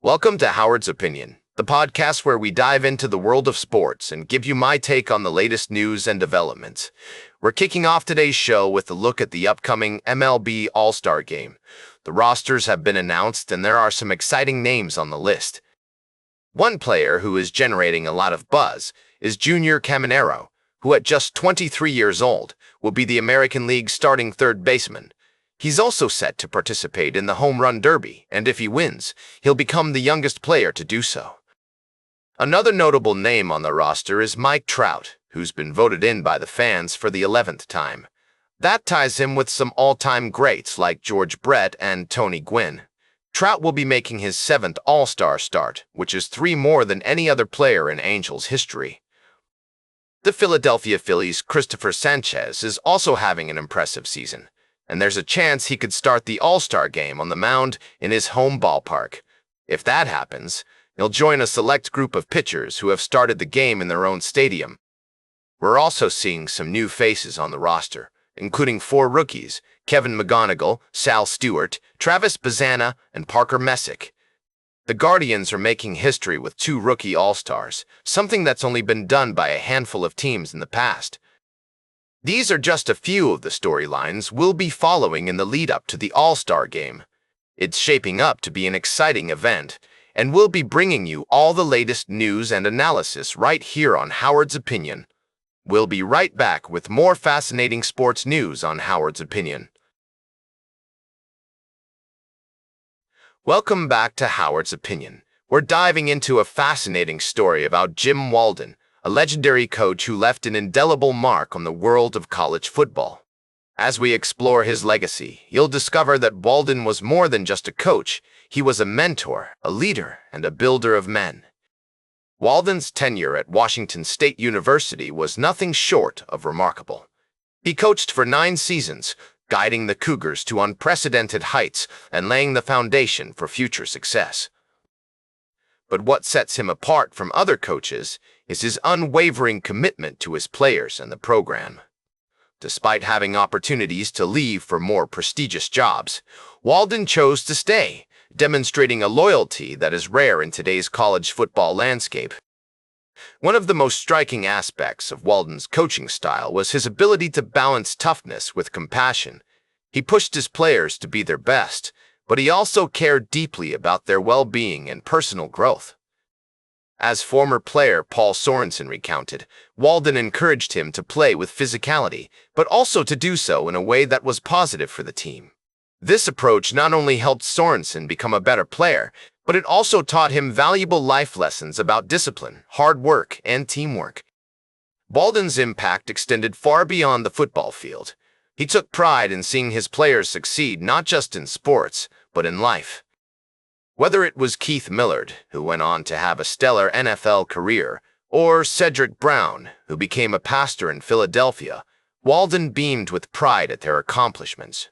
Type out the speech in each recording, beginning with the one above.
Welcome to Howard's Opinion, the podcast where we dive into the world of sports and give you my take on the latest news and developments. We're kicking off today's show with a look at the upcoming MLB All-Star Game. The rosters have been announced and there are some exciting names on the list. One player who is generating a lot of buzz is Junior Caminero, who at just 23 years old will be the American League's starting third baseman. He's also set to participate in the Home Run Derby, and if he wins, he'll become the youngest player to do so. Another notable name on the roster is Trout, who's been voted in by the fans for the 11th time. That ties him with some all-time greats like George Brett and Tony Gwynn. Trout will be making his 7th All-Star start, which is 3 more than any other player in Angels history. The Philadelphia Phillies' Christopher Sanchez is also having an impressive season, and there's a chance he could start the All-Star Game on the mound in his home ballpark. If that happens, he'll join a select group of pitchers who have started the game in their own stadium. We're also seeing some new faces on the roster, including 4 rookies: Kevin McGonigal, Sal Stewart, Travis Bazzana, and Parker Messick. The Guardians are making history with 2 rookie All-Stars, something that's only been done by a handful of teams in the past. These are just a few of the storylines we'll be following in the lead-up to the All-Star Game. It's shaping up to be an exciting event, and we'll be bringing you all the latest news and analysis right here on Howard's Opinion. We'll be right back with more fascinating sports news on Howard's Opinion. Welcome back to Howard's Opinion. We're diving into a fascinating story about Jim Walden, a legendary coach who left an indelible mark on the world of college football. As we explore his legacy, you'll discover that Walden was more than just a coach. He was a mentor, a leader, and a builder of men. Walden's tenure at Washington State University was nothing short of remarkable. He coached for 9 seasons, guiding the Cougars to unprecedented heights and laying the foundation for future success. But what sets him apart from other coaches is his unwavering commitment to his players and the program. Despite having opportunities to leave for more prestigious jobs, Walden chose to stay, demonstrating a loyalty that is rare in today's college football landscape. One of the most striking aspects of Walden's coaching style was his ability to balance toughness with compassion. He pushed his players to be their best, but he also cared deeply about their well-being and personal growth. As former player Paul Sorensen recounted, Walden encouraged him to play with physicality, but also to do so in a way that was positive for the team. This approach not only helped Sorensen become a better player, but it also taught him valuable life lessons about discipline, hard work, and teamwork. Walden's impact extended far beyond the football field. He took pride in seeing his players succeed not just in sports, but in life. Whether it was Keith Millard, who went on to have a stellar NFL career, or Cedric Brown, who became a pastor in Philadelphia, Walden beamed with pride at their accomplishments.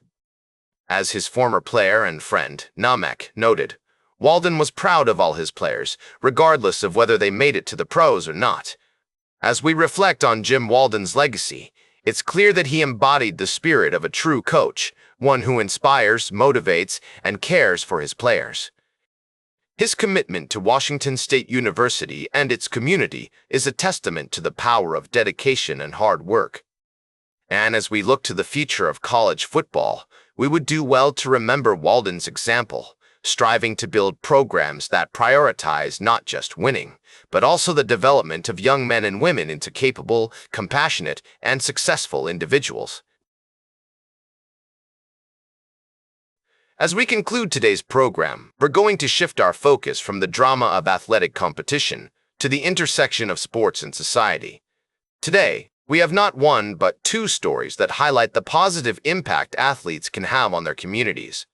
As his former player and friend, Namek, noted, Walden was proud of all his players, regardless of whether they made it to the pros or not. As we reflect on Jim Walden's legacy, it's clear that he embodied the spirit of a true coach, one who inspires, motivates, and cares for his players. His commitment to Washington State University and its community is a testament to the power of dedication and hard work. And as we look to the future of college football, we would do well to remember Walden's example, striving to build programs that prioritize not just winning, but also the development of young men and women into capable, compassionate, and successful individuals. As we conclude today's program, we're going to shift our focus from the drama of athletic competition to the intersection of sports and society. Today, we have not 1 but 2 stories that highlight the positive impact athletes can have on their communities.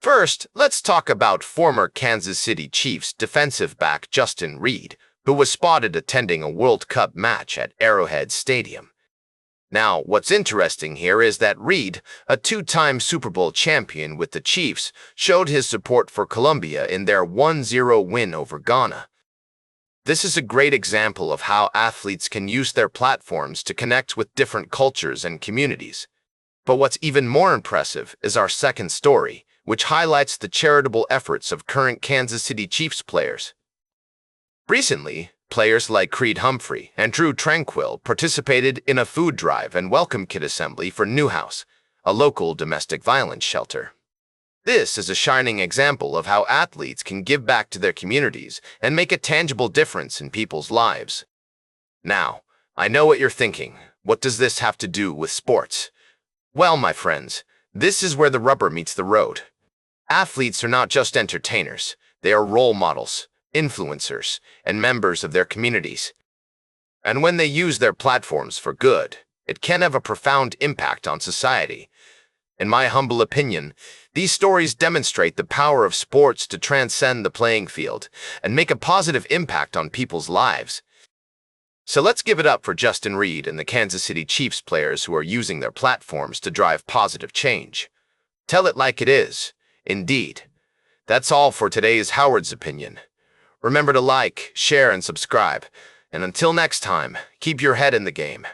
First, let's talk about former Kansas City Chiefs defensive back Justin Reid, who was spotted attending a World Cup match at Arrowhead Stadium. Now, what's interesting here is that Reid, a 2-time Super Bowl champion with the Chiefs, showed his support for Colombia in their 1-0 win over Ghana. This is a great example of how athletes can use their platforms to connect with different cultures and communities. But what's even more impressive is our second story, which highlights the charitable efforts of current Kansas City Chiefs players. Recently, players like Creed Humphrey and Drew Tranquil participated in a food drive and welcome kit assembly for Newhouse, a local domestic violence shelter. This is a shining example of how athletes can give back to their communities and make a tangible difference in people's lives. Now, I know what you're thinking. What does this have to do with sports? Well, my friends, this is where the rubber meets the road. Athletes are not just entertainers. They are role models, influencers, and members of their communities. And when they use their platforms for good, it can have a profound impact on society. In my humble opinion, these stories demonstrate the power of sports to transcend the playing field and make a positive impact on people's lives. So let's give it up for Justin Reid and the Kansas City Chiefs players who are using their platforms to drive positive change. Tell it like it is. Indeed. That's all for today's Howard's Opinion. Remember to like, share, and subscribe. And until next time, keep your head in the game.